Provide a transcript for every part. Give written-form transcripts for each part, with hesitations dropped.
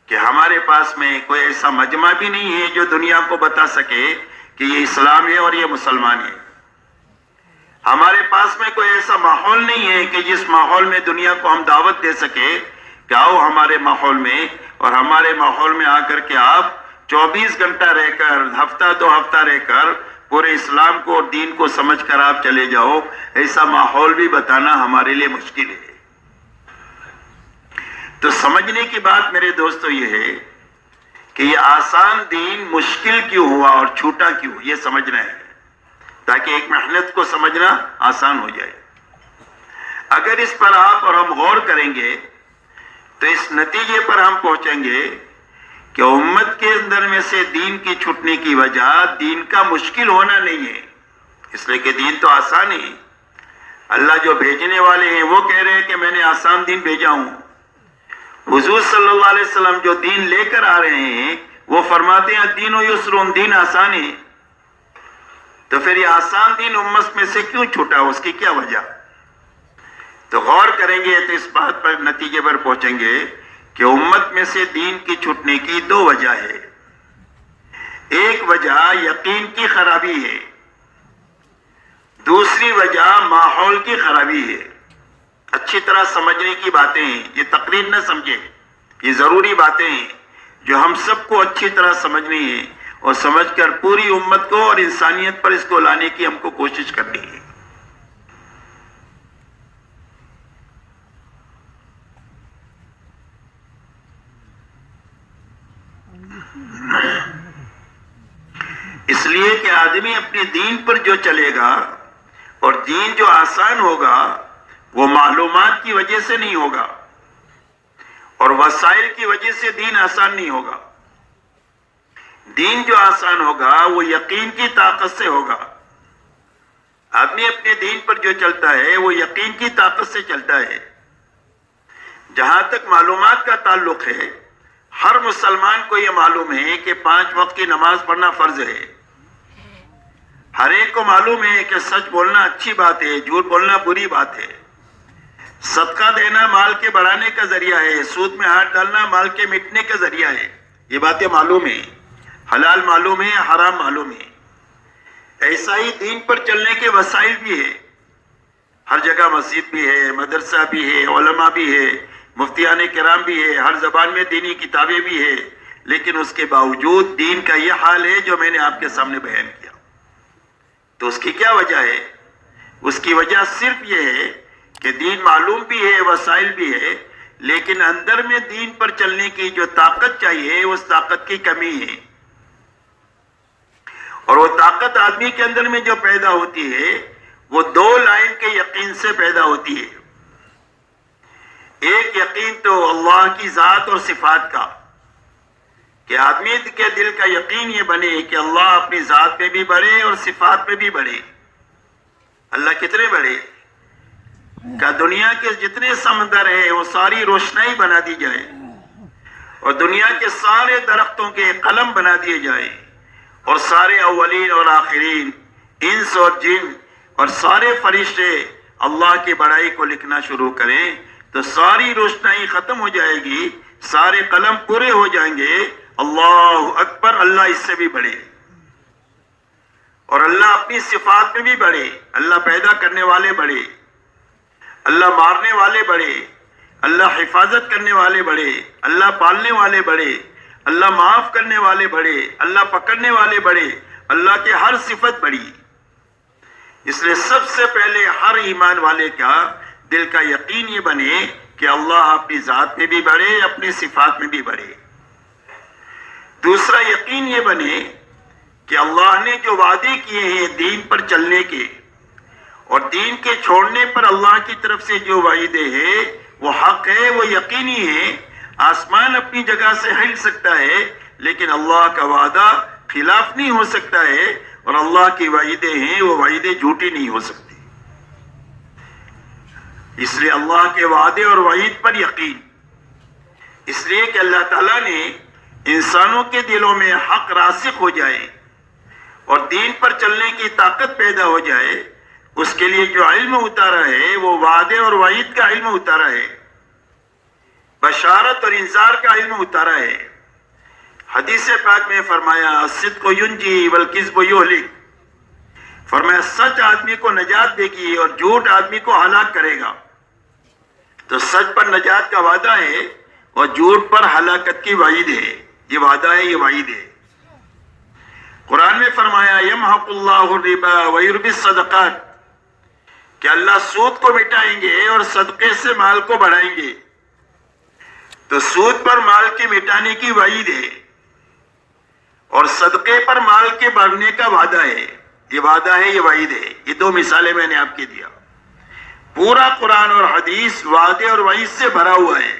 کہ ہمارے پاس میں کوئی ایسا مجمع بھی نہیں ہے جو دنیا کو بتا سکے کہ یہ اسلام ہے اور یہ مسلمان ہے. ہمارے پاس میں کوئی ایسا ماحول نہیں ہے کہ جس ماحول میں دنیا کو ہم دعوت دے سکے کہ آؤ ہمارے ماحول میں، اور ہمارے ماحول میں آ کر کے آپ 24 گھنٹہ رہ کر، ہفتہ 2 ہفتہ رہ کر پورے اسلام کو اور دین کو سمجھ کر آپ چلے جاؤ. ایسا ماحول بھی بتانا ہمارے لیے مشکل ہے. تو سمجھنے کی بات میرے دوستو یہ ہے کہ یہ آسان دین مشکل کیوں ہوا اور چھوٹا کیوں، یہ سمجھنا ہے تاکہ ایک محنت کو سمجھنا آسان ہو جائے. اگر اس پر آپ اور ہم غور کریں گے تو اس نتیجے پر ہم پہنچیں گے کہ امت کے اندر میں سے دین کی چھٹنے کی وجہ دین کا مشکل ہونا نہیں ہے، اس لیے کہ دین تو آسان ہے. اللہ جو بھیجنے والے ہیں وہ کہہ رہے ہیں کہ میں نے آسان دین بھیجا ہوں. حضور صلی اللہ علیہ وسلم جو دین لے کر آ رہے ہیں وہ فرماتے ہیں دین و یسر، دین آسان ہے. تو پھر یہ آسان دین امت میں سے کیوں چھوٹا، اس کی کیا وجہ؟ تو غور کریں گے تو اس بات پر نتیجے پر پہنچیں گے کہ امت میں سے دین کی چھٹنے کی 2 وجہ ہے. ایک وجہ یقین کی خرابی ہے، دوسری وجہ ماحول کی خرابی ہے. اچھی طرح سمجھنے کی باتیں ہیں، یہ تقریر نہ سمجھیں، یہ ضروری باتیں ہیں جو ہم سب کو اچھی طرح سمجھنی ہے، اور سمجھ کر پوری امت کو اور انسانیت پر اس کو لانے کی ہم کو کوشش کرنی ہے. اس لیے کہ آدمی اپنے دین پر جو چلے گا اور دین جو آسان ہوگا وہ معلومات کی وجہ سے نہیں ہوگا اور وسائل کی وجہ سے دین آسان نہیں ہوگا. دین جو آسان ہوگا وہ یقین کی طاقت سے ہوگا. آدمی اپنے دین پر جو چلتا ہے وہ یقین کی طاقت سے چلتا ہے. جہاں تک معلومات کا تعلق ہے، ہر مسلمان کو یہ معلوم ہے کہ 5 وقت کی نماز پڑھنا فرض ہے. ہر ایک کو معلوم ہے کہ سچ بولنا اچھی بات ہے، جھوٹ بولنا بری بات ہے. صدقہ دینا مال کے بڑھانے کا ذریعہ ہے، سود میں ہاتھ ڈالنا مال کے مٹنے کا ذریعہ ہے. یہ باتیں معلوم ہیں، حلال معلوم ہے، حرام معلوم ہے. ایسا ہی دین پر چلنے کے وسائل بھی ہے. ہر جگہ مسجد بھی ہے، مدرسہ بھی ہے، علماء بھی ہے، مفتیان کرام بھی ہے، ہر زبان میں دینی کتابیں بھی ہے. لیکن اس کے باوجود دین کا یہ حال ہے جو میں نے آپ کے سامنے بیان کیا. تو اس کی کیا وجہ ہے؟ اس کی وجہ صرف یہ ہے کہ دین معلوم بھی ہے، وسائل بھی ہے، لیکن اندر میں دین پر چلنے کی جو طاقت چاہیے اس طاقت کی کمی ہے. اور وہ طاقت آدمی کے اندر میں جو پیدا ہوتی ہے وہ 2 لائن کے یقین سے پیدا ہوتی ہے. ایک یقین تو اللہ کی ذات اور صفات کا، کہ آدمی کے دل کا یقین یہ بنے کہ اللہ اپنی ذات پہ بھی بڑھے اور صفات پہ بھی بڑھے. اللہ کتنے بڑے کہ دنیا کے جتنے سمندر ہیں وہ ساری روشنائی بنا دی جائے اور دنیا کے سارے درختوں کے قلم بنا دیے جائے اور سارے اولین اور آخرین، انس اور جن اور سارے فرشتے اللہ کی بڑائی کو لکھنا شروع کریں تو ساری روشنائی ختم ہو جائے گی، سارے قلم پورے ہو جائیں گے. اللہ اکبر، اللہ اس سے بھی بڑے. اور اللہ اپنی صفات میں بھی بڑے. اللہ پیدا کرنے والے بڑے، اللہ مارنے والے بڑے، اللہ حفاظت کرنے والے بڑے، اللہ پالنے والے بڑے، اللہ معاف کرنے والے بڑے، اللہ پکڑنے والے بڑے. اللہ کے ہر صفت بڑی. اس لیے سب سے پہلے ہر ایمان والے کا دل کا یقین یہ بنے کہ اللہ اپنی ذات میں بھی بڑھے، اپنی صفات میں بھی بڑھے. دوسرا یقین یہ بنے کہ اللہ نے جو وعدے کیے ہیں دین پر چلنے کے اور دین کے چھوڑنے پر اللہ کی طرف سے جو وعدے ہیں وہ حق ہے، وہ یقینی ہے. آسمان اپنی جگہ سے ہل سکتا ہے لیکن اللہ کا وعدہ خلاف نہیں ہو سکتا ہے، اور اللہ کی وعدے ہیں وہ وعدے جھوٹی نہیں ہو سکتی. اس لیے اللہ کے وعدے اور وعید پر یقین، اس لیے کہ اللہ تعالیٰ نے انسانوں کے دلوں میں حق راسخ ہو جائے اور دین پر چلنے کی طاقت پیدا ہو جائے، اس کے لیے جو علم اتارا ہے وہ وعدے اور وعید کا علم اتارا ہے. بشارت اور انذار کا علم اتارا ہے۔ حدیث پاک میں فرمایا الصدق ینجی والکذب یہلک، فرمایا سچ آدمی کو نجات دے گی اور جھوٹ آدمی کو ہلاک کرے گا۔ تو سچ پر نجات کا وعدہ ہے اور جھوٹ پر ہلاکت کی وعید ہے۔ یہ وعدہ ہے، یہ وعید ہے۔ قرآن میں فرمایا یمحق اللہ الربا ویربی الصدقات، کہ اللہ سود کو مٹائیں گے اور صدقے سے مال کو بڑھائیں گے۔ تو سود پر مال کے مٹانے کی وعید ہے اور صدقے پر مال کے بڑھنے کا وعدہ ہے۔ یہ وعدہ ہے، یہ وعید ہے۔ یہ دو مثالیں میں نے آپ کے دیا۔ پورا قرآن اور حدیث وعدے اور وعید سے بھرا ہوا ہے،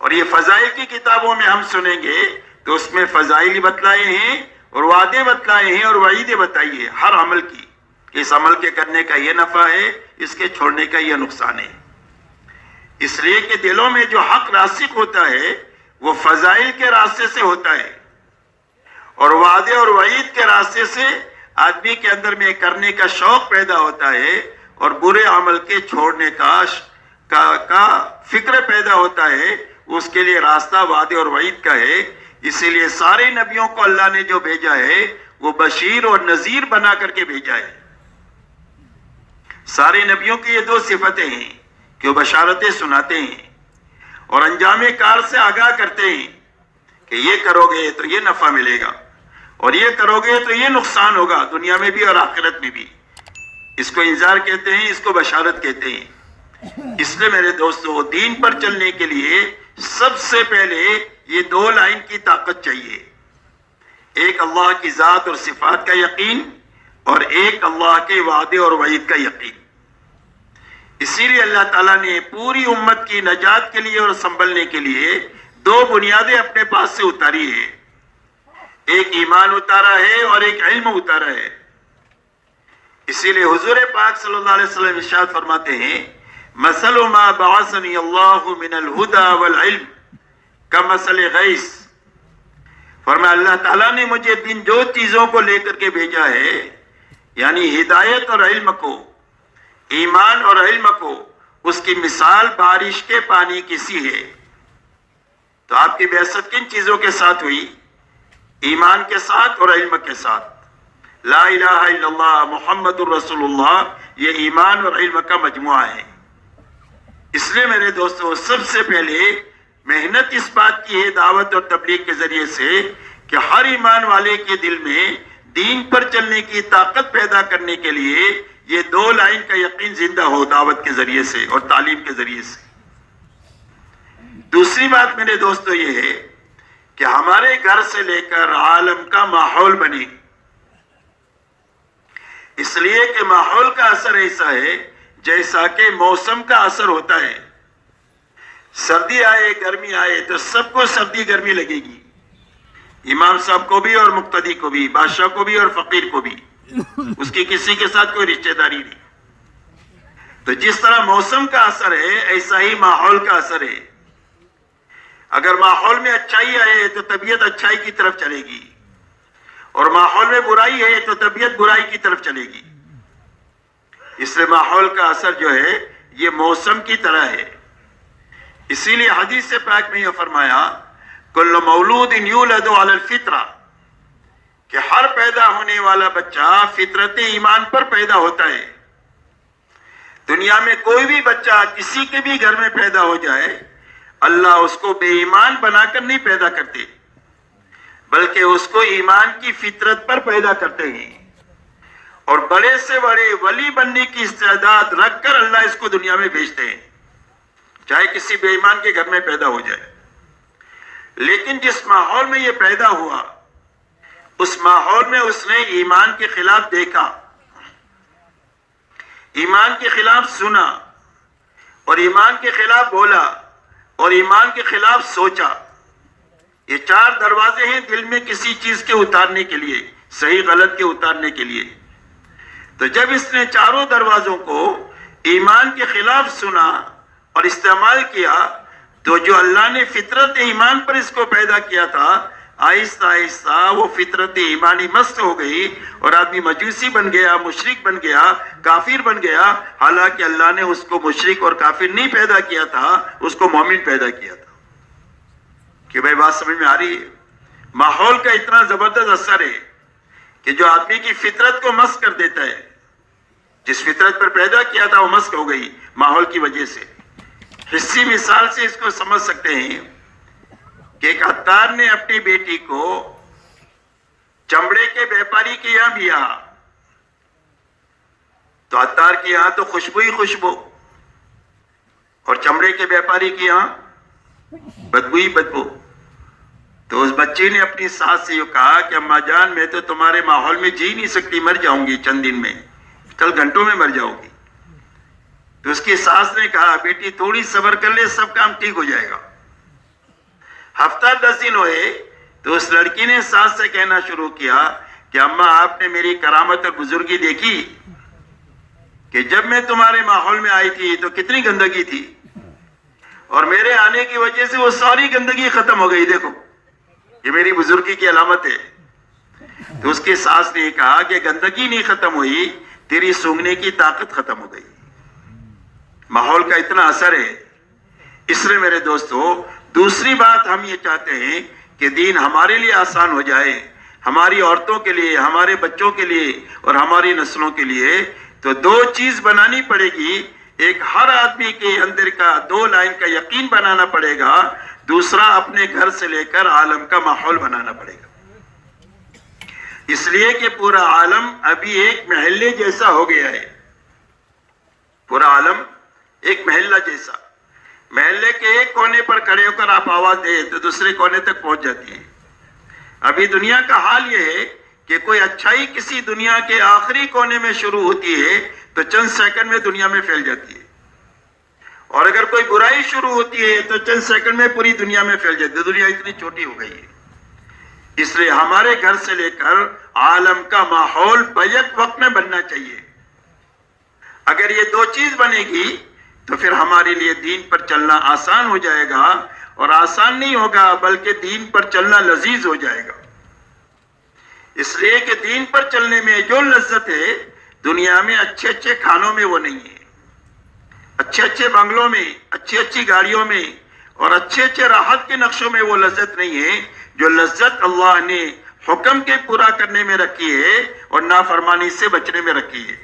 اور یہ فضائل کی کتابوں میں ہم سنیں گے تو اس میں فضائل بتلائے ہیں اور وعدے بتلائے ہیں اور وعیدیں بتائی ہیں ہر عمل کی، کہ اس عمل کے کرنے کا یہ نفع ہے، اس کے چھوڑنے کا یہ نقصان ہے۔ اس لیے کہ دلوں میں جو حق راسخ ہوتا ہے وہ فضائل کے راستے سے ہوتا ہے، اور وعدے اور وعید کے راستے سے آدمی کے اندر میں کرنے کا شوق پیدا ہوتا ہے اور برے عمل کے چھوڑنے کا فکر پیدا ہوتا ہے۔ اس کے لیے راستہ وعدے اور وعید کا ہے۔ اسی لیے سارے نبیوں کو اللہ نے جو بھیجا ہے وہ بشیر اور نذیر بنا کر کے بھیجا ہے۔ سارے نبیوں کی یہ دو صفتیں ہیں کہ وہ بشارتیں سناتے ہیں اور انجام کار سے آگاہ کرتے ہیں کہ یہ کرو گے تو یہ نفع ملے گا اور یہ کرو گے تو یہ نقصان ہوگا، دنیا میں بھی اور آخرت میں بھی۔ اس کو انذار کہتے ہیں، اس کو بشارت کہتے ہیں۔ اس لیے میرے دوستو، دین پر چلنے کے لیے سب سے پہلے یہ دو لائن کی طاقت چاہیے، ایک اللہ کی ذات اور صفات کا یقین اور ایک اللہ کے وعدے اور وعید کا یقین۔ اسی لیے اللہ تعالیٰ نے پوری امت کی نجات کے لیے اور سنبھلنے کے لیے دو بنیادیں اپنے پاس سے اتاری ہیں، ایک ایمان اتارا ہے اور ایک علم اتارا ہے۔ اسی لیے حضور پاک صلی اللہ علیہ وسلم ارشاد فرماتے ہیں مثل ما بعثنی اللہ من الہدی والعلم کمثل غیث، فرمایا اللہ تعالیٰ نے مجھے جو چیزوں کو لے کر کے بھیجا ہے، یعنی ہدایت اور علم کو، ایمان اور علم کو، اس کی مثال بارش کے پانی کی سی ہے۔ تو آپ کی بعثت کن چیزوں کے ساتھ ہوئی؟ ایمان کے ساتھ اور علم کے ساتھ۔ لا الہ الا اللہ محمد الرسول اللہ، یہ ایمان اور علم کا مجموعہ ہے۔ اس لیے میرے دوستو، سب سے پہلے محنت اس بات کی ہے دعوت اور تبلیغ کے ذریعے سے کہ ہر ایمان والے کے دل میں دین پر چلنے کی طاقت پیدا کرنے کے لیے یہ دو لائن کا یقین زندہ ہو دعوت کے ذریعے سے اور تعلیم کے ذریعے سے۔ دوسری بات میرے دوستو یہ ہے کہ ہمارے گھر سے لے کر عالم کا ماحول بنے، اس لیے کہ ماحول کا اثر ایسا ہے جیسا کہ موسم کا اثر ہوتا ہے۔ سردی آئے گرمی آئے تو سب کو سردی گرمی لگے گی، امام صاحب کو بھی اور مقتدی کو بھی، بادشاہ کو بھی اور فقیر کو بھی، اس کی کسی کے ساتھ کوئی رشتہ داری نہیں۔ تو جس طرح موسم کا اثر ہے ایسا ہی ماحول کا اثر ہے۔ اگر ماحول میں اچھائی آئے تو طبیعت اچھائی کی طرف چلے گی، اور ماحول میں برائی ہے تو طبیعت برائی کی طرف چلے گی۔ اس لیے ماحول کا اثر جو ہے یہ موسم کی طرح ہے۔ اسی لیے حدیث پاک میں یہ فرمایا کل مولود یولد علی الفطرہ، کہ ہر پیدا ہونے والا بچہ فطرت ایمان پر پیدا ہوتا ہے۔ دنیا میں کوئی بھی بچہ کسی کے بھی گھر میں پیدا ہو جائے، اللہ اس کو بے ایمان بنا کر نہیں پیدا کرتے، بلکہ اس کو ایمان کی فطرت پر پیدا کرتے ہیں، اور بڑے سے بڑے ولی بننے کی استعداد رکھ کر اللہ اس کو دنیا میں بھیجتے ہیں، چاہے کسی بے ایمان کے گھر میں پیدا ہو جائے۔ لیکن جس ماحول میں یہ پیدا ہوا، اس ماحول میں اس نے ایمان کے خلاف دیکھا، ایمان کے خلاف سنا، اور ایمان کے خلاف بولا، اور ایمان کے خلاف سوچا۔ یہ چار دروازے ہیں دل میں کسی چیز کے اتارنے کے لیے، صحیح غلط کے اتارنے کے لیے۔ تو جب اس نے چاروں دروازوں کو ایمان کے خلاف سنا اور استعمال کیا، تو جو اللہ نے فطرت ایمان پر اس کو پیدا کیا تھا، آہستہ آہستہ وہ فطرت ایمانی مست ہو گئی اور آدمی مجوسی بن گیا، مشرک بن گیا، کافر بن گیا، حالانکہ اللہ نے اس کو مشرک اور کافر نہیں پیدا کیا تھا، اس کو مومن پیدا کیا تھا۔ کہ بھائی بات سمجھ میں آ رہی ہے؟ ماحول کا اتنا زبردست اثر ہے کہ جو آدمی کی فطرت کو مسخ کر دیتا ہے، جس فطرت پر پیدا کیا تھا وہ مسخ ہو گئی ماحول کی وجہ سے۔ حصی مثال سے اس کو سمجھ سکتے ہیں کہ ایک عطار نے اپنی بیٹی کو چمڑے کے بیپاری کے یہاں دیا، تو عطار کے یہاں تو خوشبو ہی خوشبو، اور چمڑے کے بیپاری کے یہاں بدبو ہی بدبو۔ تو اس بچی نے اپنی ساس سے یہ کہا کہ اماں جان میں تو تمہارے ماحول میں جی نہیں سکتی، مر جاؤں گی چند دن میں، کل گھنٹوں میں مر جاؤ گی۔ تو اس کی ساس نے کہا بیٹی تھوڑی صبر کر لے، سب کام ٹھیک ہو جائے گا۔ ہفتہ 10 دن ہوئے تو اس لڑکی نے ساس سے کہنا شروع کیا کہ اماں آپ نے میری کرامت اور بزرگی دیکھی کہ جب میں تمہارے ماحول میں آئی تھی تو کتنی گندگی تھی، اور میرے آنے کی وجہ سے وہ ساری گندگی ختم ہو گئی، دیکھو یہ میری بزرگی کی علامت ہے۔ تو اس کی ساس نے کہا کہ گندگی نہیں ختم ہوئی، تیری سونگنے کی طاقت ختم ہو گئی۔ ماحول کا اتنا اثر ہے۔ اس لیے میرے دوستو دوسری بات ہم یہ چاہتے ہیں کہ دین ہمارے لیے آسان ہو جائے، ہماری عورتوں کے لیے، ہمارے بچوں کے لیے اور ہماری نسلوں کے لیے، تو 2 چیز بنانی پڑے گی۔ ایک ہر آدمی کے اندر کا 2 لائن کا یقین بنانا پڑے گا، دوسرا اپنے گھر سے لے کر عالم کا ماحول بنانا پڑے گا۔ اس لیے کہ پورا عالم ابھی ایک محلے جیسا ہو گیا ہے، پورا عالم ایک محلہ جیسا۔ محلے کے ایک کونے پر کھڑے ہو کر آپ آواز دیں تو دوسرے کونے تک پہنچ جاتی ہے۔ ابھی دنیا کا حال یہ ہے کہ کوئی اچھائی کسی دنیا کے آخری کونے میں شروع ہوتی ہے تو چند سیکنڈ میں دنیا میں پھیل جاتی ہے، اور اگر کوئی برائی شروع ہوتی ہے تو چند سیکنڈ میں پوری دنیا میں پھیل جاتی ہے۔ دنیا اتنی چھوٹی ہو گئی ہے۔ اس لیے ہمارے گھر سے لے کر عالم کا ماحول بیک وقت میں بننا چاہیے۔ اگر یہ 2 چیز بنے گی تو پھر ہمارے لیے دین پر چلنا آسان ہو جائے گا، اور آسان نہیں ہوگا بلکہ دین پر چلنا لذیذ ہو جائے گا۔ اس لیے کہ دین پر چلنے میں جو لذت ہے دنیا میں اچھے اچھے کھانوں میں وہ نہیں ہے، اچھے اچھے بنگلوں میں، اچھی اچھی گاڑیوں میں اور اچھے اچھے راحت کے نقشوں میں وہ لذت نہیں ہے جو لذت اللہ نے حکم کے پورا کرنے میں رکھی ہے اور نافرمانی سے بچنے میں رکھی ہے۔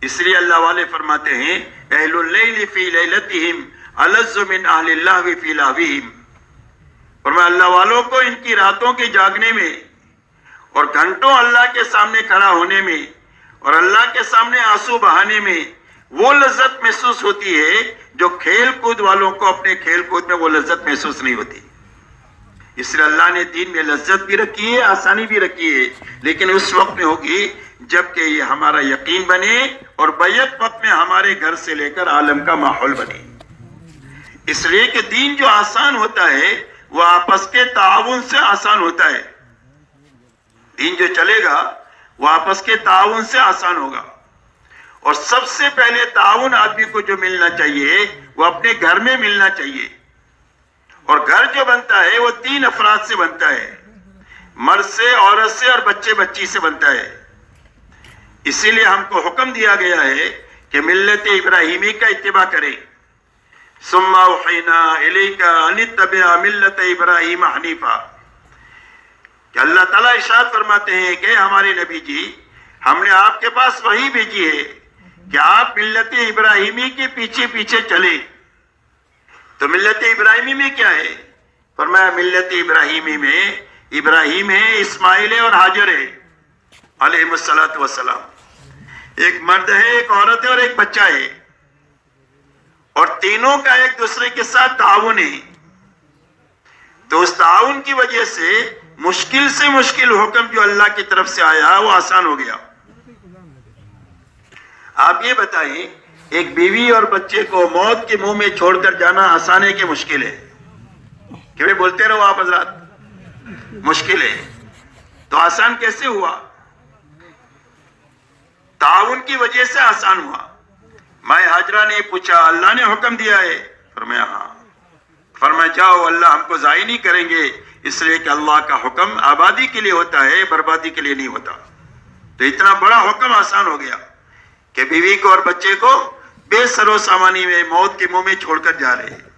اس لیے اللہ والے فرماتے ہیں اہل اللیل فی لیلتہم الذ من اہل اللہ فی لہوہم، فرمایا اللہ والوں کو ان کی راتوں کے جاگنے میں اور گھنٹوں اللہ کے سامنے کھڑا ہونے میں اور اللہ کے سامنے آنسو بہانے میں وہ لذت محسوس ہوتی ہے جو کھیل کود والوں کو اپنے کھیل کود میں وہ لذت محسوس نہیں ہوتی۔ اس لیے اللہ نے دین میں لذت بھی رکھی ہے، آسانی بھی رکھی ہے، لیکن اس وقت میں ہوگی جب کہ یہ ہمارا یقین بنے اور بیک وقت میں ہمارے گھر سے لے کر عالم کا ماحول بنے۔ اس لیے کہ دین جو آسان ہوتا ہے وہ آپس کے تعاون سے آسان ہوتا ہے۔ دین جو چلے گا وہ آپس کے تعاون سے آسان ہوگا، اور سب سے پہلے تعاون آدمی کو جو ملنا چاہیے وہ اپنے گھر میں ملنا چاہیے، اور گھر جو بنتا ہے وہ 3 افراد سے بنتا ہے، مرد سے، عورت سے اور بچے بچی سے بنتا ہے۔ اسی لیے ہم کو حکم دیا گیا ہے کہ ملت ابراہیمی کا اتباع کریں۔ ثم اوحینا الیک ان اتبع ملت ابراہیم حنیفا، کہ اللہ تعالیٰ ارشاد فرماتے ہیں کہ ہمارے نبی جی ہم نے آپ کے پاس وحی بھیجی ہے کہ آپ ملت ابراہیمی کے پیچھے پیچھے چلیں۔ تو ملت ابراہیمی میں کیا ہے؟ فرمایا ملت ابراہیمی میں ابراہیم ہے، اسماعیل ہے اور ہاجر ہے علیہ الصلوۃ والسلام۔ ایک مرد ہے، ایک عورت ہے اور ایک بچہ ہے، اور تینوں کا ایک دوسرے کے ساتھ تعاون ہے۔ تو اس تعاون کی وجہ سے مشکل سے مشکل حکم جو اللہ کی طرف سے آیا وہ آسان ہو گیا۔ آپ یہ بتائیں ایک بیوی اور بچے کو موت کے منہ میں چھوڑ کر جانا آسان ہے کہ مشکل ہے؟ کہ میں بولتے رہو آپ حضرات، مشکل ہے۔ تو آسان کیسے ہوا؟ تعاون کی وجہ سے آسان ہوا۔ مائیں ہاجرہ نے پوچھا اللہ نے حکم دیا ہے؟ فرمایا ہاں۔ فرمایا جاؤ اللہ ہم کو ضائع نہیں کریں گے، اس لیے کہ اللہ کا حکم آبادی کے لیے ہوتا ہے، بربادی کے لیے نہیں ہوتا۔ تو اتنا بڑا حکم آسان ہو گیا کہ بیوی کو اور بچے کو بے سر و سامانی میں موت کے منہ میں چھوڑ کر جا رہے ہیں۔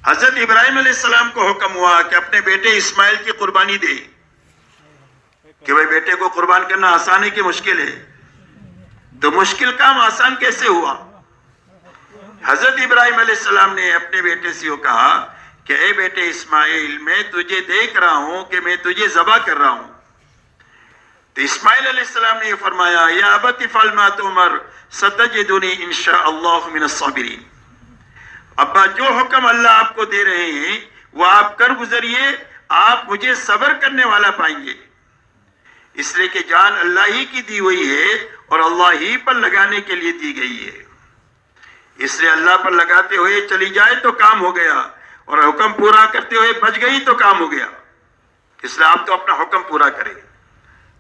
حضرت ابراہیم علیہ السلام کو حکم ہوا کہ اپنے بیٹے اسماعیل کی قربانی دے، کہ بھائی بیٹے کو قربان کرنا آسان ہے کہ مشکل ہے؟ تو مشکل کام آسان کیسے ہوا؟ حضرت ابراہیم علیہ السلام نے اپنے بیٹے سے کہا کہ اے بیٹے اسماعیل، میں تجھے دیکھ رہا ہوں کہ میں تجھے ذبح کر رہا ہوں۔ تو اسماعیل علیہ السلام نے یہ فرمایا یا ابت افعل ما تؤمر ستجدنی انشاء اللہ من الصابرین۔ ابا جو حکم اللہ آپ کو دے رہے ہیں وہ آپ کر گزریے، آپ مجھے صبر کرنے والا پائیں گے، اس لیے کہ جان اللہ ہی کی دی ہوئی ہے اور اللہ ہی پر لگانے کے لیے دی گئی ہے، اس لیے اللہ پر لگاتے ہوئے چلی جائے تو کام ہو گیا، اور حکم پورا کرتے ہوئے بچ گئی تو کام ہو گیا، اس لیے آپ تو اپنا حکم پورا کریں۔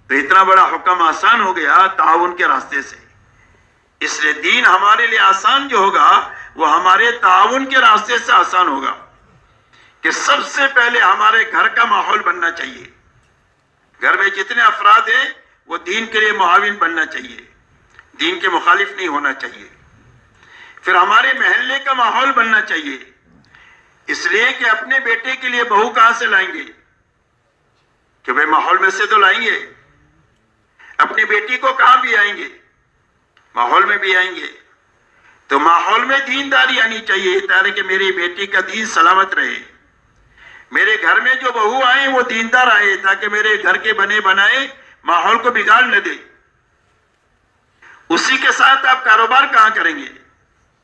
تو اتنا بڑا حکم آسان ہو گیا تعاون کے راستے سے، اس لیے دین ہمارے لیے آسان جو ہوگا وہ ہمارے تعاون کے راستے سے آسان ہوگا، کہ سب سے پہلے ہمارے گھر کا ماحول بننا چاہیے، گھر میں جتنے افراد ہیں وہ دین کے لیے معاون بننا چاہیے، دین کے مخالف نہیں ہونا چاہیے۔ پھر ہمارے محلے کا ماحول بننا چاہیے، اس لیے کہ اپنے بیٹے کے لیے بہو کہاں سے لائیں گے؟ کہ بھائی ماحول میں سے تو لائیں گے، اپنی بیٹی کو کہاں بھی آئیں گے؟ ماحول میں بھی آئیں گے۔ تو ماحول میں دینداری آنی چاہیے تاکہ میری بیٹی کا دین سلامت رہے، میرے گھر میں جو بہو آئے وہ دیندار آئے، تاکہ میرے گھر کے بنے بنائے ماحول کو بگاڑ نہ دے۔ اسی کے ساتھ آپ کاروبار کہاں کریں گے؟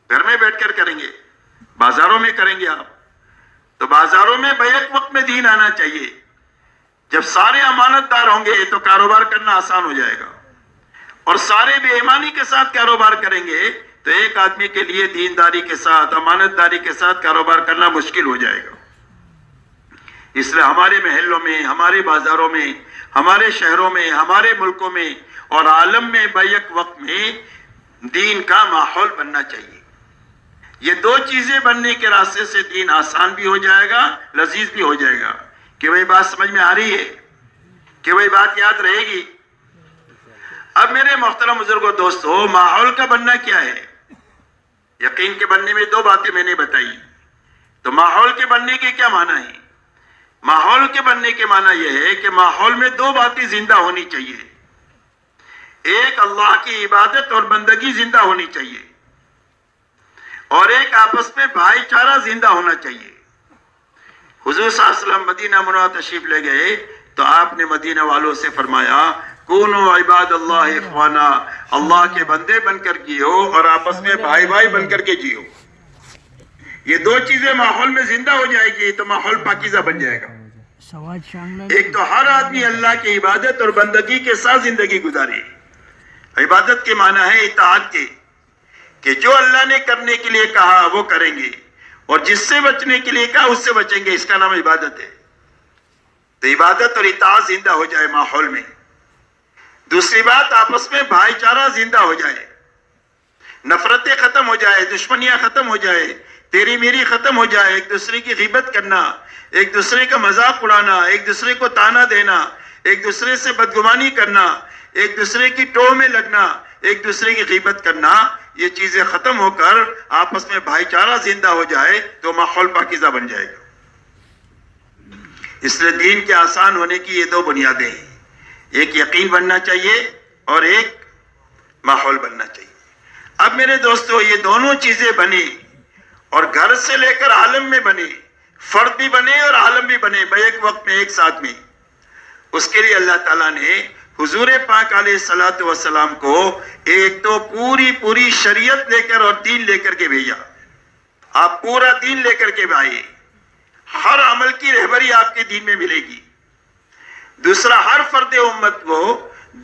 گھر میں بیٹھ کر کریں گے، بازاروں میں کریں گے آپ؟ تو بازاروں میں بیک وقت میں دین آنا چاہیے۔ جب سارے امانت دار ہوں گے تو کاروبار کرنا آسان ہو جائے گا، اور سارے بے ایمانی کے ساتھ کاروبار کریں گے تو ایک آدمی کے لیے دینداری کے ساتھ امانت داری کے ساتھ کاروبار کرنا مشکل ہو جائے گا۔ اس لیے ہمارے محلوں میں، ہمارے بازاروں میں، ہمارے شہروں میں، ہمارے ملکوں میں اور عالم میں بیک وقت میں دین کا ماحول بننا چاہیے۔ یہ دو چیزیں بننے کے راستے سے دین آسان بھی ہو جائے گا، لذیذ بھی ہو جائے گا۔ کہ وہی بات سمجھ میں آ رہی ہے؟ کہ وہی بات یاد رہے گی؟ اب میرے محترم بزرگوں دوستو، ماحول کا بننا کیا ہے؟ یقین کے بننے میں دو باتیں میں نے بتائی۔ تو ماحول کے بننے کے کیا معنی ہے؟ ماحول کے بننے کے معنی یہ ہے کہ ماحول میں دو باتیں زندہ ہونی چاہیے، ایک اللہ کی عبادت اور بندگی زندہ ہونی چاہیے، اور ایک آپس میں بھائی چارہ زندہ ہونا چاہیے۔ حضور صلی اللہ علیہ وسلم مدینہ منورہ تشریف لے گئے تو آپ نے مدینہ والوں سے فرمایا کونوا عباد اللہ اخوانا، اللہ کے بندے بن کر جیو اور آپس میں بھائی بھائی بن کر کے جیو۔ یہ دو چیزیں ماحول میں زندہ ہو جائے گی تو ماحول پاکیزہ بن جائے گا۔ ایک تو ہر آدمی اللہ کی عبادت اور بندگی کے ساتھ زندگی گزارے۔ عبادت کے معنی ہے اطاعت کے، کہ جو اللہ نے کرنے کے لیے کہا وہ کریں گے، اور جس سے بچنے کے لیے کہا اس سے بچیں گے، اس کا نام عبادت ہے۔ تو عبادت اور اطاعت زندہ ہو جائے ماحول میں۔ دوسری بات، آپس میں بھائی چارہ زندہ ہو جائے، نفرتیں ختم ہو جائے، دشمنیاں ختم ہو جائے، تیری میری ختم ہو جائے، ایک دوسرے کی غیبت کرنا، ایک دوسرے کا مذاق اڑانا، ایک دوسرے کو تانا دینا، ایک دوسرے سے بدگمانی کرنا، ایک دوسرے کی ٹوہ میں لگنا، ایک دوسرے کی غیبت کرنا، یہ چیزیں ختم ہو کر آپس میں بھائی چارہ زندہ ہو جائے تو ماحول پاکیزہ بن جائے گا۔ اس لیے دین کے آسان ہونے کی یہ دو بنیادیں ہیں، ایک یقین بننا چاہیے اور ایک ماحول بننا چاہیے۔ اب میرے دوستو، یہ دونوں چیزیں بنی اور گھر سے لے کر عالم میں بنے، فرد بھی بنے اور عالم بھی بنے بیک وقت میں، ایک ساتھ میں۔ اس کے لیے اللہ تعالیٰ نے حضور پاک علیہ السلام کو ایک تو پوری شریعت لے کر اور دین لے کر کے بھیجا۔ آپ پورا دین لے کر کے آئے، ہر عمل کی رہبری آپ کے دین میں ملے گی۔ دوسرا، ہر فرد امت کو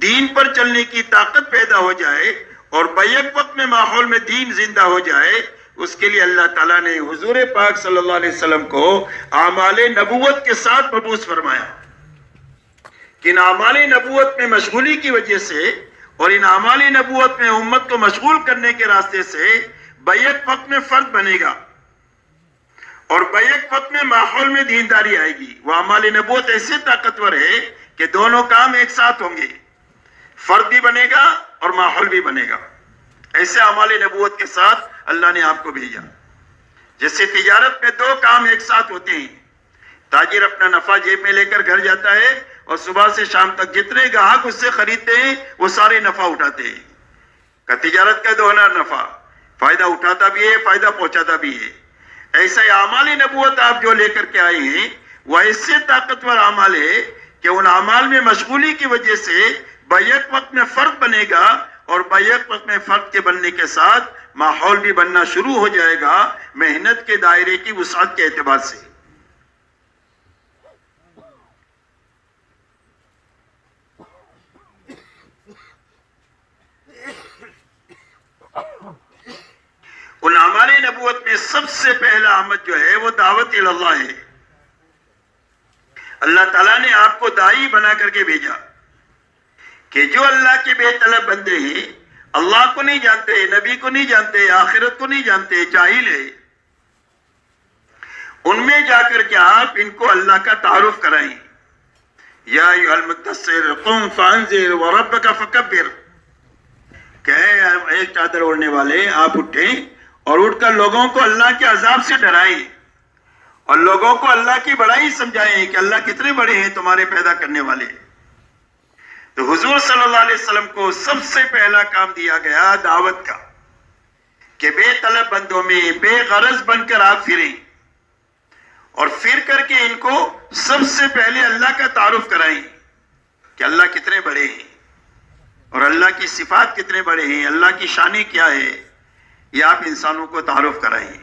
دین پر چلنے کی طاقت پیدا ہو جائے اور بیک وقت میں ماحول میں دین زندہ ہو جائے، اس کے لیے اللہ تعالیٰ نے حضور پاک صلی اللہ علیہ وسلم کو اعمال نبوت کے ساتھ مبعوث فرمایا۔ کہ ان اعمال نبوت میں مشغولی کی وجہ سے اور ان اعمال نبوت میں امت کو مشغول کرنے کے راستے سے بیک وقت میں فرد بنے گا، اور بیک وقت میں ماحول میں دینداری آئے گی. وہ اعمال نبوت ایسے طاقتور ہے کہ دونوں کام ایک ساتھ ہوں گے. فرد بھی بنے گا اور ماحول بھی بنے گا. ایسے اعمال نبوت کے ساتھ اللہ نے آپ کو بھیجا. جیسے تجارت میں دو کام ایک ساتھ ہوتے ہیں. تاجر اپنا نفع جیب میں لے کر گھر جاتا ہے اور صبح سے شام تک جتنے گاہک اس سے خریدتے ہیں وہ سارے نفع اٹھاتے ہیں. تجارت کا دوہرا نفع، فائدہ اٹھاتا بھی ہے، فائدہ پہنچاتا بھی ہے. ایسا ہی اعمال نبوت آپ جو لے کر کے آئے ہیں وہ ایسے طاقتور اعمال ہے کہ ان اعمال میں مشغولی کی وجہ سے بیک وقت میں فرد بنے گا اور بیک وقت میں فرد کے بننے کے ساتھ ماحول بھی بننا شروع ہو جائے گا محنت کے دائرے کی وسعت کے اعتبار سے. ان اعمال نبوت میں سب سے پہلا عمل جو ہے وہ دعوت اللہ ہے. اللہ تعالیٰ نے آپ کو داعی بنا کر کے بھیجا کہ جو اللہ کے بے طلب بندے ہیں، اللہ کو نہیں جانتے، نبی کو نہیں جانتے، آخرت کو نہیں جانتے، جاہل ہے، ان میں جا کر کے آپ ان کو اللہ کا تعارف کرائیں. یا ایھا المدثر قم فانذر وربک فکبر، کہ ایک چادر اوڑھنے والے آپ اٹھیں اور اٹھ کر لوگوں کو اللہ کے عذاب سے ڈرائیں اور لوگوں کو اللہ کی بڑائی سمجھائیں کہ اللہ کتنے بڑے ہیں تمہارے پیدا کرنے والے. تو حضور صلی اللہ علیہ وسلم کو سب سے پہلا کام دیا گیا دعوت کا کہ بے طلب بندوں میں بے غرض بن کر آپ پھریں اور پھر کر کے ان کو سب سے پہلے اللہ کا تعارف کرائیں کہ اللہ کتنے بڑے ہیں اور اللہ کی صفات کتنے بڑے ہیں، اللہ کی شانی کیا ہے، یہ آپ انسانوں کو تعارف کرائیں.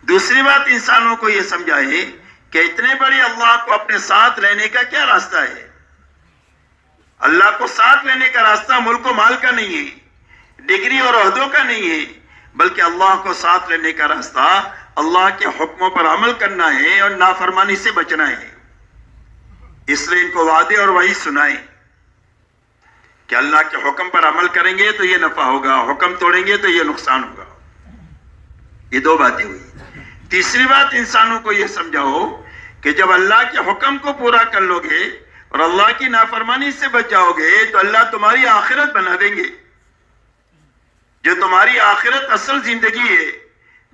دوسری بات، انسانوں کو یہ سمجھائیں کہ اتنے بڑے اللہ کو اپنے ساتھ لینے کا کیا راستہ ہے. اللہ کو ساتھ لینے کا راستہ ملک و مال کا نہیں ہے، ڈگری اور عہدوں کا نہیں ہے، بلکہ اللہ کو ساتھ لینے کا راستہ اللہ کے حکموں پر عمل کرنا ہے اور نافرمانی سے بچنا ہے. اس لیے ان کو وعدے اور وعید سنائیں کہ اللہ کے حکم پر عمل کریں گے تو یہ نفع ہوگا، حکم توڑیں گے تو یہ نقصان ہوگا. یہ دو باتیں ہوئی. تیسری بات، انسانوں کو یہ سمجھاؤ کہ جب اللہ کے حکم کو پورا کر لو گے اور اللہ کی نافرمانی سے بچ جاؤ گے تو اللہ تمہاری آخرت بنا دیں گے. جو تمہاری آخرت اصل زندگی ہے،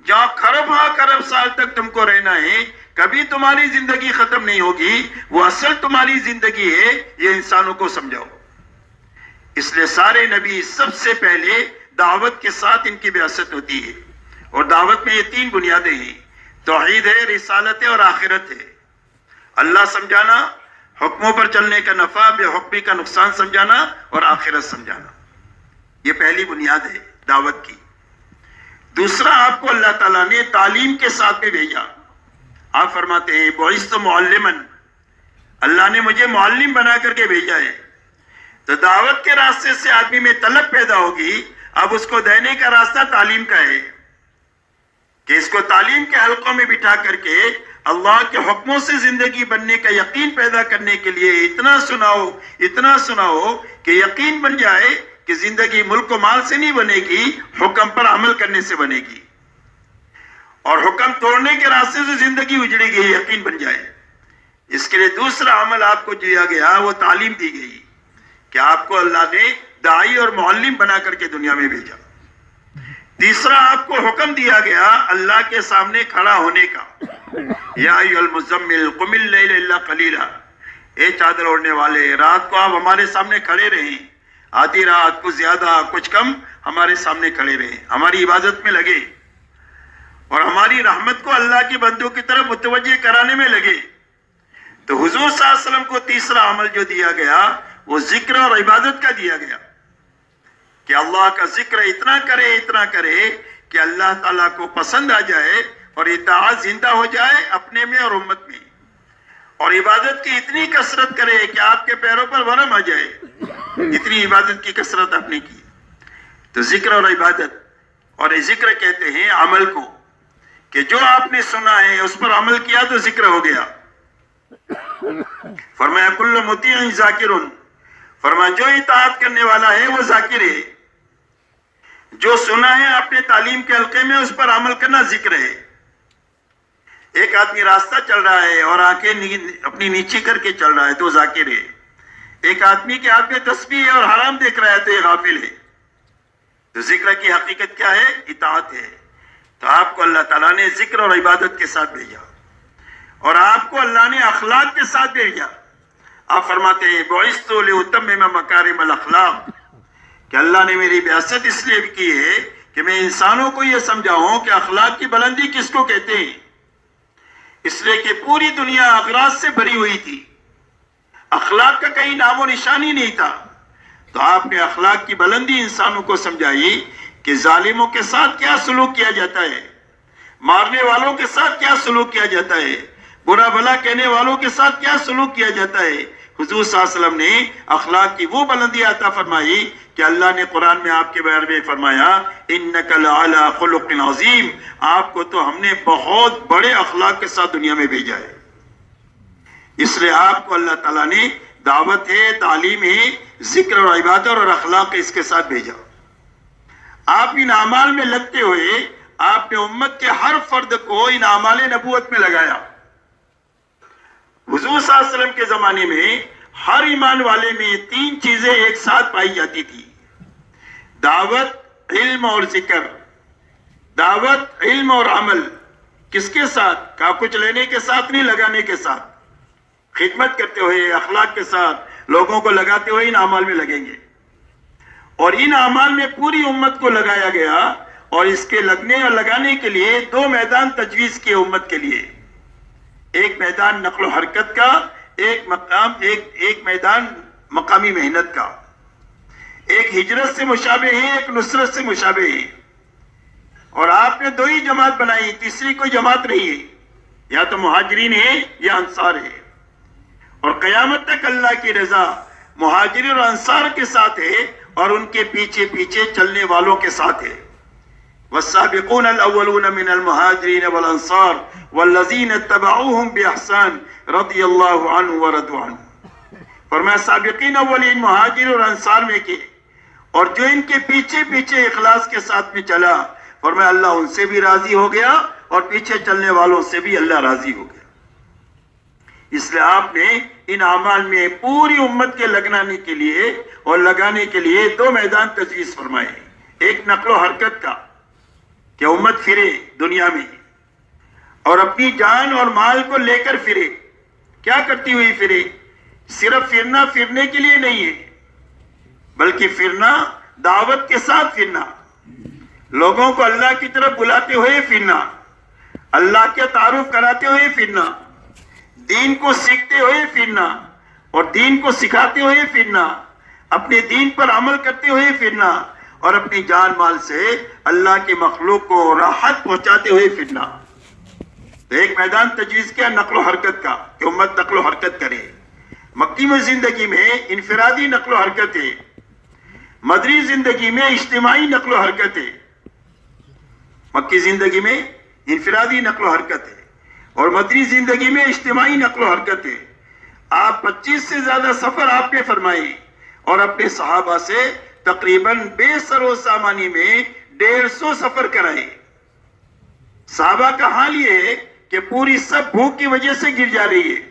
جہاں خرب سال تک تم کو رہنا ہے، کبھی تمہاری زندگی ختم نہیں ہوگی، وہ اصل تمہاری زندگی ہے. یہ انسانوں کو سمجھاؤ. اس لیے سارے نبی سب سے پہلے دعوت کے ساتھ ان کی بعثت ہوتی ہے اور دعوت میں یہ تین بنیادیں ہیں: توحید ہے، رسالت ہے اور آخرت ہے. اللہ سمجھانا، حکموں پر چلنے کا نفع، بے حکمی کا نقصان سمجھانا اور آخرت سمجھانا. یہ پہلی بنیاد ہے دعوت کی. دوسرا، آپ کو اللہ تعالیٰ نے تعلیم کے ساتھ میں بھیجا. آپ فرماتے ہیں بعثت معلما، اللہ نے مجھے معلم بنا کر کے بھیجا ہے. تو دعوت کے راستے سے آدمی میں طلب پیدا ہوگی. اب اس کو دینے کا راستہ تعلیم کا ہے کہ اس کو تعلیم کے حلقوں میں بٹھا کر کے اللہ کے حکموں سے زندگی بننے کا یقین پیدا کرنے کے لیے اتنا سناؤ کہ یقین بن جائے کہ زندگی ملک و مال سے نہیں بنے گی، حکم پر عمل کرنے سے بنے گی. اور حکم توڑنے کے راستے سے زندگی اجڑے گی، یقین بن جائے. اس کے لیے دوسرا عمل آپ کو دیا گیا، وہ تعلیم دی گئی کہ آپ کو اللہ نے داعی اور معلم بنا کر کے دنیا میں بھیجا. تیسرا، آپ کو حکم دیا گیا اللہ کے سامنے کھڑا ہونے کا. یا ایھا المزمل قم اللیل الا قلیلا، اے چادر اوڑھنے والے، رات کو آپ ہمارے سامنے کھڑے رہیں، آدھی رات، کچھ زیادہ کچھ کم، ہمارے سامنے کھڑے رہیں، ہماری عبادت میں لگے اور ہماری رحمت کو اللہ کے بندوں کی طرف متوجہ کرانے میں لگے. تو حضور صلی اللہ علیہ وسلم کو تیسرا عمل جو دیا گیا وہ ذکر اور عبادت کا دیا گیا کہ اللہ کا ذکر اتنا کرے کہ اللہ تعالیٰ کو پسند آ جائے اور اطاعت زندہ ہو جائے اپنے میں اور امت میں. اور عبادت کی اتنی کثرت کرے کہ آپ کے پیروں پر ورم آ جائے. اتنی عبادت کی کثرت آپ نے کی. تو ذکر اور عبادت، اور ذکر کہتے ہیں عمل کو، کہ جو آپ نے سنا ہے اس پر عمل کیا تو ذکر ہو گیا. فرمایا کل مطیع ذاکر، فرمایا جو اطاعت کرنے والا ہے وہ ذاکر ہے. جو سنا ہے آپ نے تعلیم کے حلقے میں اس پر عمل کرنا ذکر ہے. ایک آدمی راستہ چل رہا ہے اور آنکھیں اپنی نیچی کر کے چل رہا ہے تو ذاکر ہے. ایک آدمی کے ہاتھ میں تسبیح ہے اور حرام دیکھ رہا ہے تو یہ غافل ہے. تو ذکر کی حقیقت کیا ہے؟ اطاعت ہے. تو آپ کو اللہ تعالیٰ نے ذکر اور عبادت کے ساتھ بھیجا اور آپ کو اللہ نے اخلاق کے ساتھ بھیجا. آپ فرماتے ہیں بعثت لأتمم مکارم الاخلاق، کہ اللہ نے میری بعثت اس لیے کی ہے کہ میں انسانوں کو یہ سمجھاؤں کہ اخلاق کی بلندی کس کو کہتے ہیں. اس لیے کہ پوری دنیا اغراض سے بھری ہوئی تھی، اخلاق کا کہیں نام و نشانی نہیں تھا. تو آپ نے اخلاق کی بلندی انسانوں کو سمجھائی کہ ظالموں کے ساتھ کیا سلوک کیا جاتا ہے، مارنے والوں کے ساتھ کیا سلوک کیا جاتا ہے، برا بھلا کہنے والوں کے ساتھ کیا سلوک کیا جاتا ہے. حضور صلی اللہ علیہ وسلم نے اخلاق کی وہ بلندی عطا فرمائی کہ اللہ نے قرآن میں آپ کے بارے میں فرمایا انک لعلی خلق عظیم، آپ کو تو ہم نے بہت بڑے اخلاق کے ساتھ دنیا میں بھیجا ہے. اس لیے آپ کو اللہ تعالیٰ نے دعوت ہے، تعلیم ہے، ذکر اور عبادت اور اخلاق اس کے ساتھ بھیجا. آپ ان اعمال میں لگتے ہوئے آپ نے امت کے ہر فرد کو ان اعمال نبوت میں لگایا. حضور صلی اللہ علیہ وسلم کے زمانے میں ہر ایمان والے میں 3 چیزیں ایک ساتھ پائی جاتی تھی: دعوت، علم اور ذکر. دعوت، علم اور عمل. کس کے ساتھ؟ کچھ لینے کے ساتھ نہیں، لگانے کے ساتھ. خدمت کرتے ہوئے، اخلاق کے ساتھ لوگوں کو لگاتے ہوئے ان اعمال میں لگیں گے. اور ان اعمال میں پوری امت کو لگایا گیا اور اس کے لگنے اور لگانے کے لیے 2 میدان تجویز کیے امت کے لیے. ایک میدان نقل و حرکت کا، ایک میدان مقامی محنت کا. ایک ہجرت سے مشابہ ہے، ایک نصرت سے مشابہ ہے. اور آپ نے 2 ہی جماعت بنائی، تیسری کوئی جماعت نہیں ہے. یا تو مہاجرین ہے یا انصار ہے. اور قیامت تک اللہ کی رضا مہاجرین اور انصار کے ساتھ ہے اور ان کے پیچھے پیچھے چلنے والوں کے ساتھ ہے. والسابقون الاولون من المہاجرین والانصار والذین اتبعوهم باحسان رضی اللہ عنہ ورضوا عنہ. فرمایا سابقین اولین مہاجر اور انصار میں کے، اور جو ان کے پیچھے پیچھے اخلاص کے ساتھ میں چلا، فرمایا اللہ ان سے بھی راضی ہو گیا اور پیچھے چلنے والوں سے بھی اللہ راضی ہو گیا. اس لیے آپ نے ان اعمال میں پوری امت کے لگانے کے لیے اور لگانے کے لیے 2 میدان تجویز فرمائے. ایک نقل و حرکت کا کہ امت پھرے دنیا میں اور اپنی جان اور مال کو لے کر پھرے. کیا کرتی ہوئی پھرے؟ صرف پھرنا پھرنے کے لیے نہیں ہے، بلکہ پھرنا دعوت کے ساتھ پھرنا، لوگوں کو اللہ کی طرف بلاتے ہوئے پھرنا، اللہ کے تعارف کراتے ہوئے پھرنا، دین کو سیکھتے ہوئے پھرنا اور دین کو سکھاتے ہوئے پھرنا، اپنے دین پر عمل کرتے ہوئے پھرنا اور اپنی جان مال سے اللہ کی مخلوق کو راحت پہنچاتے ہوئے پھرنا. تو ایک میدان تجویز کیا نقل و حرکت کا کہ امت نقل و حرکت کرے. مکی میں زندگی میں انفرادی نقل و حرکت ہے، مدری زندگی میں اجتماعی نقل و حرکت ہے. مکی زندگی میں انفرادی نقل و حرکت ہے اور مدری زندگی میں اجتماعی نقل و حرکت ہے. آپ 25 سے زیادہ سفر آپ نے فرمائے اور اپنے صحابہ سے تقریباً بے سر و سامانی میں 150 سفر کرائے. صحابہ کا حال یہ ہے کہ پوری سب بھوک کی وجہ سے گر جا رہی ہے.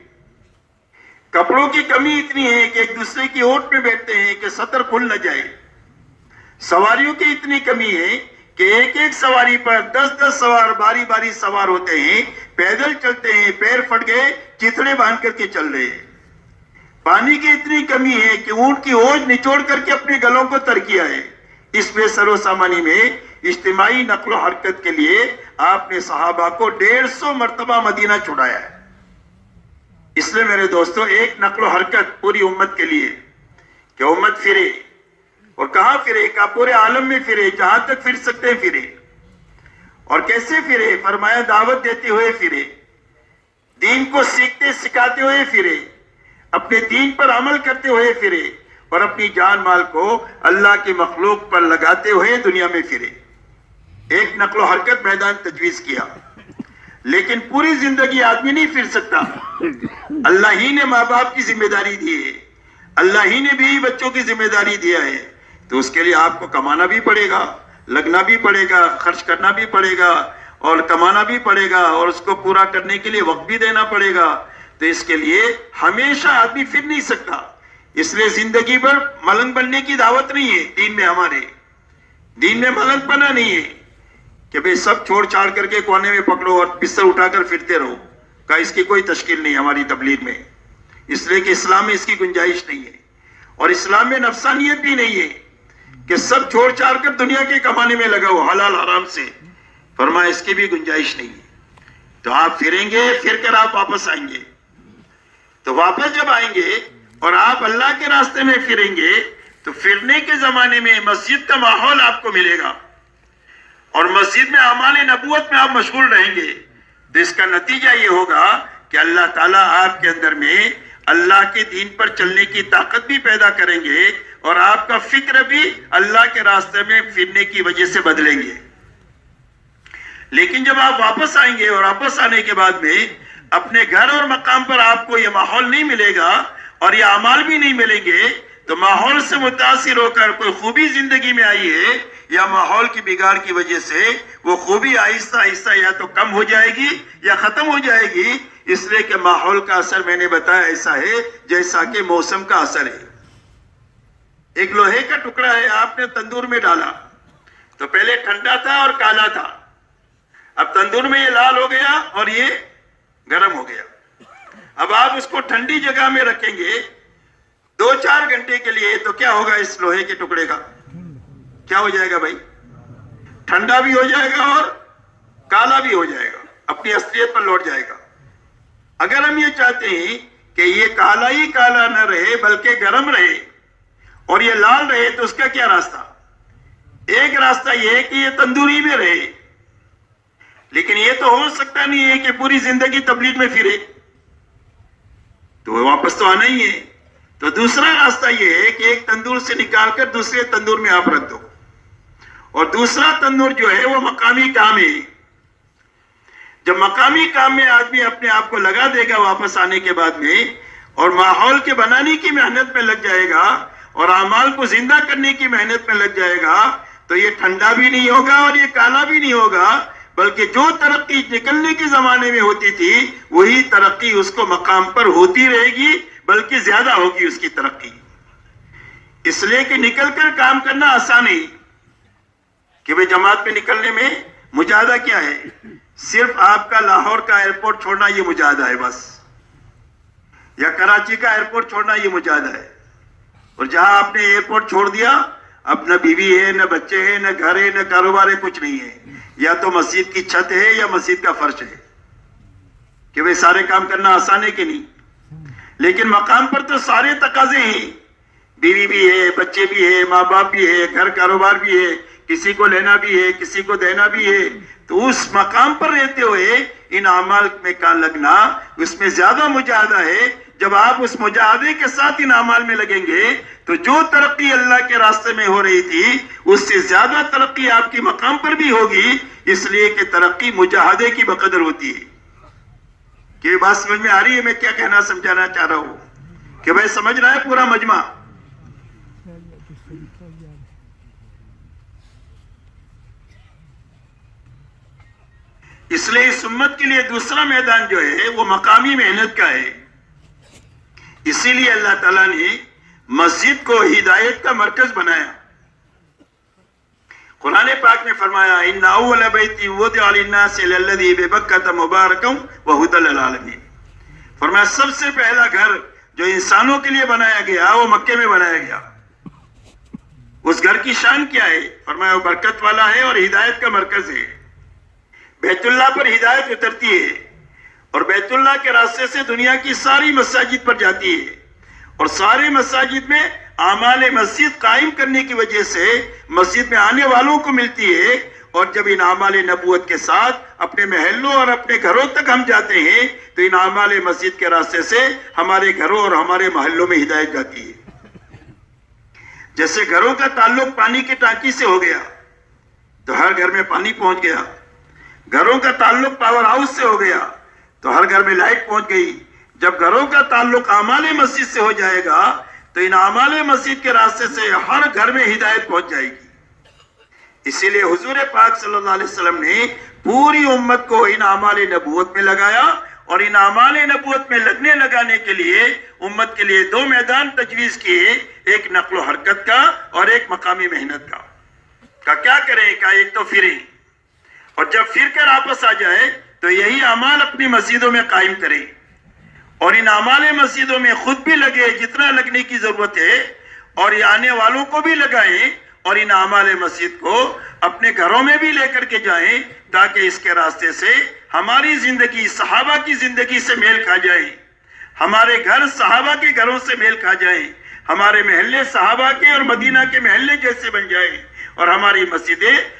کپڑوں کی کمی اتنی ہے کہ ایک دوسرے کی اوٹ میں بیٹھتے ہیں کہ سطر کھل نہ جائے. سواریوں کی اتنی کمی ہے کہ ایک ایک سواری پر 10 سوار باری باری سوار ہوتے ہیں، پیدل چلتے ہیں، پیر پھٹ گئے چتڑے باندھ کر کے چل رہے ہیں. پانی کی اتنی کمی ہے کہ اونٹ کی اوج نچوڑ کر کے اپنے گلوں کو تر کیا ہے. اس بے سر و سامانی میں اجتماعی نقل و حرکت کے لیے آپ نے صحابہ کو 150 مرتبہ مدینہ چھڑایا ہے. اس لیے میرے دوستو ایک نقل و حرکت پوری امت کے لیے کہ امت پھرے. اور کہاں پھرے؟ کہا پورے عالم میں پھرے، جہاں تک پھر سکتے ہیں پھرے. اور کیسے پھرے؟ فرمایا دعوت دیتے ہوئے پھرے، دین کو سیکھتے سکھاتے ہوئے پھرے، اپنے دین پر عمل کرتے ہوئے پھرے اور اپنی جان مال کو اللہ کی مخلوق پر لگاتے ہوئے دنیا میں پھرے. ایک نقل و حرکت میدان تجویز کیا. لیکن پوری زندگی آدمی نہیں پھر سکتا. اللہ ہی نے ماں باپ کی ذمہ داری دی ہے، اللہ ہی نے بیوی بچوں کی ذمہ داری دیا ہے. تو اس کے لیے آپ کو کمانا بھی پڑے گا، لگنا بھی پڑے گا، خرچ کرنا بھی پڑے گا اور کمانا بھی پڑے گا اور اس کو پورا کرنے کے لیے وقت بھی دینا پڑے گا. تو اس کے لیے ہمیشہ آدمی پھر نہیں سکتا. اس لیے زندگی بھر ملنگ بننے کی دعوت نہیں ہے دین میں. ہمارے دین میں ملنگ بنا نہیں ہے کہ بھئی سب چھوڑ چھاڑ کر کے کونے میں پکڑو اور بستر اٹھا کر پھرتے رہو. کا اس کی کوئی تشکیل نہیں ہماری تبلیغ میں. اس لیے کہ اسلام میں اس کی گنجائش نہیں ہے. اور اسلام میں نفسانیت بھی نہیں ہے کہ سب چھوڑ چھاڑ کر دنیا کے کمانے میں لگا ہو حلال حرام سے. فرمایا اس کی بھی گنجائش نہیں ہے. تو آپ پھریں گے, پھر کر آپ واپس آئیں گے. تو واپس جب آئیں گے اور آپ اللہ کے راستے میں پھریں گے تو پھرنے کے زمانے میں مسجد کا ماحول آپ کو ملے گا اور مسجد میں اعمال نبوت میں آپ مشغول رہیں گے. تو اس کا نتیجہ یہ ہوگا کہ اللہ تعالیٰ آپ کے اندر میں اللہ کے دین پر چلنے کی طاقت بھی پیدا کریں گے اور آپ کا فکر بھی اللہ کے راستے میں پھرنے کی وجہ سے بدلیں گے. لیکن جب آپ واپس آئیں گے اور واپس آنے کے بعد میں اپنے گھر اور مقام پر آپ کو یہ ماحول نہیں ملے گا اور یہ اعمال بھی نہیں ملیں گے, تو ماحول سے متاثر ہو کر کوئی خوبی زندگی میں آئی ہے یا ماحول کی بگاڑ کی وجہ سے وہ خوبی آہستہ آہستہ یا تو کم ہو جائے گی یا ختم ہو جائے گی. اس لیے کہ ماحول کا اثر میں نے بتایا ایسا ہے جیسا کہ موسم کا اثر ہے. ایک لوہے کا ٹکڑا ہے, آپ نے تندور میں ڈالا تو پہلے ٹھنڈا تھا اور کالا تھا. اب تندور میں یہ لال ہو گیا اور یہ گرم ہو گیا. اب آپ اس کو ٹھنڈی جگہ میں رکھیں گے 2-4 گھنٹے کے لیے تو کیا ہوگا اس لوہے کے ٹکڑے کا؟ کیا ہو جائے گا بھائی؟ ٹھنڈا بھی ہو جائے گا اور کالا بھی ہو جائے گا, اپنی اصلیت پر لوٹ جائے گا. اگر ہم یہ چاہتے ہیں کہ یہ کالا ہی کالا نہ رہے بلکہ گرم رہے اور یہ لال رہے تو اس کا کیا راستہ؟ ایک راستہ یہ ہے کہ یہ تندوری میں رہے. لیکن یہ تو ہو سکتا نہیں ہے کہ پوری زندگی تبلیغ میں پھرے, تو واپس تو آنا ہی ہے. تو دوسرا راستہ یہ ہے کہ ایک تندور سے نکال کر دوسرے تندور میں آپ رکھ دو, اور دوسرا تندور جو ہے وہ مقامی کام ہے. جب مقامی کام میں آدمی اپنے آپ کو لگا دے گا واپس آنے کے بعد میں اور ماحول کے بنانے کی محنت میں لگ جائے گا اور اعمال کو زندہ کرنے کی محنت میں لگ جائے گا, تو یہ ٹھنڈا بھی نہیں ہوگا اور یہ کالا بھی نہیں ہوگا, بلکہ جو ترقی نکلنے کے زمانے میں ہوتی تھی وہی ترقی اس کو مقام پر ہوتی رہے گی, بلکہ زیادہ ہوگی اس کی ترقی. اس لیے کہ نکل کر کام کرنا آسان ہے کہ بھئی جماعت میں نکلنے میں مجاہدہ کیا ہے؟ صرف آپ کا لاہور کا ایئرپورٹ چھوڑنا یہ مجاہدہ ہے بس, یا کراچی کا ایئرپورٹ چھوڑنا یہ مجاہدہ ہے. اور جہاں آپ نے ایئرپورٹ چھوڑ دیا اب نہ بیوی ہے نہ بچے ہیں نہ گھر ہے نہ کاروبار ہے, کچھ نہیں ہے. یا تو مسجد کی چھت ہے یا مسجد کا فرش ہے کہ بھئی سارے کام کرنا آسان ہے کہ نہیں. لیکن مقام پر تو سارے تقاضے ہیں, بیوی بھی ہے, بچے بھی ہے, ماں باپ بھی ہے, گھر کاروبار بھی ہے, کسی کو لینا بھی ہے, کسی کو دینا بھی ہے. تو اس مقام پر رہتے ہوئے ان اعمال میں کام لگنا اس میں زیادہ مجاہدہ ہے. جب آپ اس مجاہدے کے ساتھ ان اعمال میں لگیں گے تو جو ترقی اللہ کے راستے میں ہو رہی تھی اس سے زیادہ ترقی آپ کی مقام پر بھی ہوگی, اس لیے کہ ترقی مجاہدے کی بقدر ہوتی ہے. کہ بات سمجھ میں آ رہی ہے میں کیا کہنا سمجھانا چاہ رہا ہوں؟ کہ بھائی سمجھ رہا ہے پورا مجمع؟ اس لیے اس امت کے لیے دوسرا میدان جو ہے وہ مقامی محنت کا ہے. اسی لیے اللہ تعالیٰ نے مسجد کو ہدایت کا مرکز بنایا. قرآن پاک میں فرمایا ان اول بیت وضع للناس للذی ببکۃ مبارکا وہدی للعالمین. فرمایا سب سے پہلا گھر جو انسانوں کے لیے بنایا گیا وہ مکے میں بنایا گیا. اس گھر کی شان کیا ہے؟ فرمایا وہ برکت والا ہے اور ہدایت کا مرکز ہے. بیت اللہ پر ہدایت اترتی ہے اور بیت اللہ کے راستے سے دنیا کی ساری مساجد پر جاتی ہے, اور سارے مساجد میں اعمال مسجد قائم کرنے کی وجہ سے مسجد میں آنے والوں کو ملتی ہے. اور جب ان اعمال نبوت کے ساتھ اپنے محلوں اور اپنے گھروں تک ہم جاتے ہیں تو ان اعمال مسجد کے راستے سے ہمارے گھروں اور ہمارے محلوں میں ہدایت جاتی ہے. جیسے گھروں کا تعلق پانی کی ٹانکی سے ہو گیا تو ہر گھر میں پانی پہنچ گیا, گھروں کا تعلق پاور ہاؤس سے ہو گیا تو ہر گھر میں لائٹ پہنچ گئی. جب گھروں کا تعلق اعمال مسجد سے ہو جائے گا تو ان اعمال مسجد کے راستے سے ہر گھر میں ہدایت پہنچ جائے گی. اسی لیے حضور پاک صلی اللہ علیہ وسلم نے پوری امت کو ان اعمال نبوت میں لگایا، اور ان اعمال نبوت میں لگانے کے لیے امت کے لیے 2 میدان تجویز کیے، ایک نقل و حرکت کا اور ایک مقامی محنت کا کیا کریں؟ ایک تو پھریں، اور جب پھر کر واپس آ جائے تو یہی اعمال اپنی مسجدوں میں قائم کریں، اور ان اعمال مسجدوں میں خود بھی لگے جتنا لگنے کی ضرورت ہے، اور یہ آنے والوں کو بھی لگائیں، اور ان اعمال مسجد کو اپنے گھروں میں بھی لے کر کے جائیں، تاکہ اس کے راستے سے ہماری زندگی صحابہ کی زندگی سے میل کھا جائے، ہمارے گھر صحابہ کے گھروں سے میل کھا جائے، ہمارے محلے صحابہ کے اور مدینہ کے محلے جیسے بن جائے، اور ہماری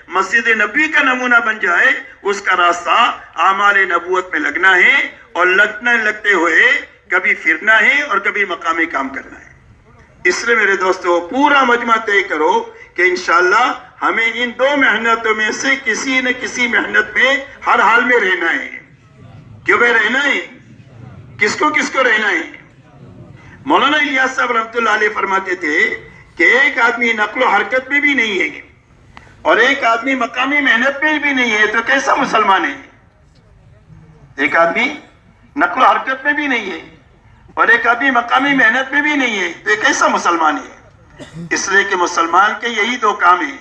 مسجد نبی کا نمونہ بن جائے۔ اس کا راستہ اعمال نبوت میں لگنا ہے، اور لگتے ہوئے کبھی پھرنا ہے اور کبھی مقامی کام کرنا ہے۔ اس لیے میرے دوستو پورا مجمع طے کرو کہ انشاءاللہ ہمیں ان 2 محنتوں میں سے کسی نہ کسی محنت میں ہر حال میں رہنا ہے۔ کیوں بھائی رہنا ہے؟ کس کو رہنا ہے؟ مولانا الیاس صاحب رحمۃ اللہ علیہ فرماتے تھے کہ ایک آدمی نقل و حرکت میں بھی نہیں ہے اور ایک آدمی مقامی محنت میں بھی نہیں ہے تو کیسا مسلمان ہے؟ ایک آدمی نقل و حرکت میں بھی نہیں ہے اور ایک آدمی مقامی محنت میں بھی نہیں ہے تو یہ کیسا مسلمان ہے؟ اس لیے کہ مسلمان کے یہی 2 کام ہیں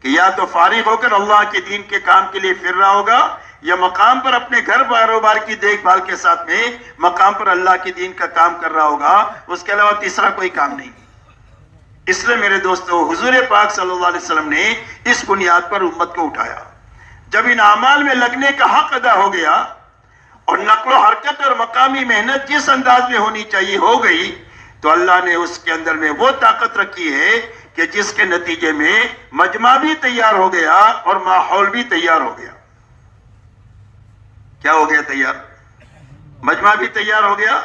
کہ یا تو فارغ ہو کر اللہ کے دین کے کام کے لیے پھر رہا ہوگا، یا مقام پر اپنے گھر کاروبار کی دیکھ بھال کے ساتھ میں مقام پر اللہ کے دین کا کام کر رہا ہوگا، اس کے علاوہ تیسرا کوئی کام نہیں۔ اس لیے میرے دوستو حضور پاک صلی اللہ علیہ وسلم نے اس بنیاد پر امت کو اٹھایا۔ جب ان اعمال میں لگنے کا حق ادا ہو گیا اور نقل و حرکت اور مقامی محنت جس انداز میں ہونی چاہیے ہو گئی، تو اللہ نے اس کے اندر میں وہ طاقت رکھی ہے کہ جس کے نتیجے میں مجمع بھی تیار ہو گیا اور ماحول بھی تیار ہو گیا۔ کیا ہو گیا تیار؟ مجمع بھی تیار ہو گیا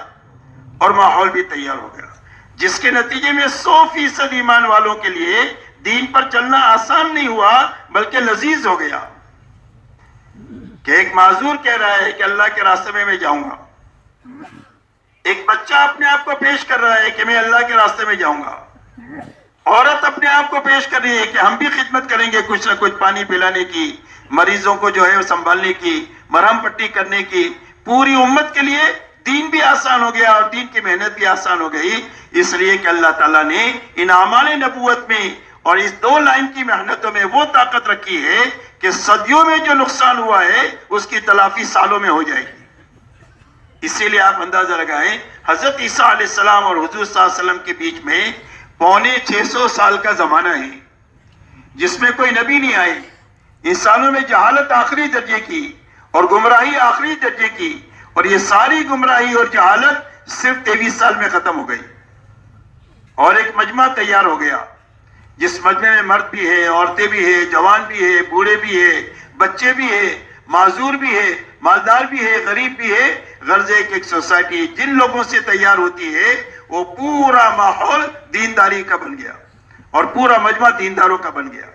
اور ماحول بھی تیار ہو گیا، جس کے نتیجے میں 100% ایمان والوں کے لیے دین پر چلنا آسان نہیں ہوا بلکہ لذیذ ہو گیا۔ کہ ایک معذور کہہ رہا ہے کہ اللہ کے راستے میں جاؤں گا، ایک بچہ اپنے آپ کو پیش کر رہا ہے کہ میں اللہ کے راستے میں جاؤں گا، عورت اپنے آپ کو پیش کر رہی ہے کہ ہم بھی خدمت کریں گے، کچھ نہ کچھ پانی پلانے کی، مریضوں کو جو ہے سنبھالنے کی، مرہم پٹی کرنے کی۔ پوری امت کے لیے دین بھی آسان ہو گیا اور دین کی محنت بھی آسان ہو گئی، اس لیے کہ اللہ تعالیٰ نے ان اعمال نبوت میں اور اس 2 لائن کی محنتوں میں وہ طاقت رکھی ہے کہ صدیوں میں جو نقصان ہوا ہے اس کی تلافی سالوں میں ہو جائے گی۔ اسی لیے آپ اندازہ لگائیں، حضرت عیسیٰ علیہ السلام اور حضور صلی اللہ علیہ وسلم کے بیچ میں 650 سال کا زمانہ ہے، جس میں کوئی نبی نہیں آئے، انسانوں میں جہالت آخری درجے کی اور گمراہی آخری درجے کی، اور یہ ساری گمراہی اور جہالت صرف 23 سال میں ختم ہو گئی، اور ایک مجمع تیار ہو گیا، جس مجمع میں مرد بھی ہے، عورتیں بھی ہے، جوان بھی ہے، بوڑھے بھی ہے، بچے بھی ہے، معذور بھی ہے، مالدار بھی ہے، غریب بھی ہے۔ غرض ہے کہ ایک سوسائٹی جن لوگوں سے تیار ہوتی ہے وہ پورا ماحول دینداری کا بن گیا اور پورا مجمع دینداروں کا بن گیا۔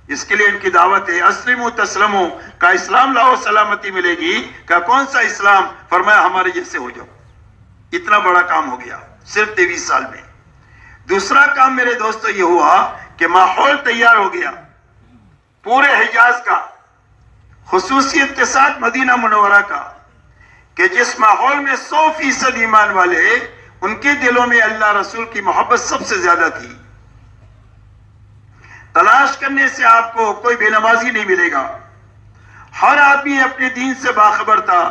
اس کے لیے ان کی دعوت ہے اسلموا تسلموا، کا اسلام لاؤ سلامتی ملے گی۔ کا کون سا اسلام؟ فرمایا ہمارے جیسے ہو جاؤ۔ اتنا بڑا کام ہو گیا صرف 23 سال میں۔ دوسرا کام میرے دوستو یہ ہوا کہ ماحول تیار ہو گیا پورے حجاز کا، خصوصیت کے ساتھ مدینہ منورہ کا، کہ جس ماحول میں 100% ایمان والے، ان کے دلوں میں اللہ رسول کی محبت سب سے زیادہ تھی۔ تلاش کرنے سے آپ کو کوئی بے نمازی نہیں ملے گا، ہر آدمی اپنے دین سے باخبر تھا۔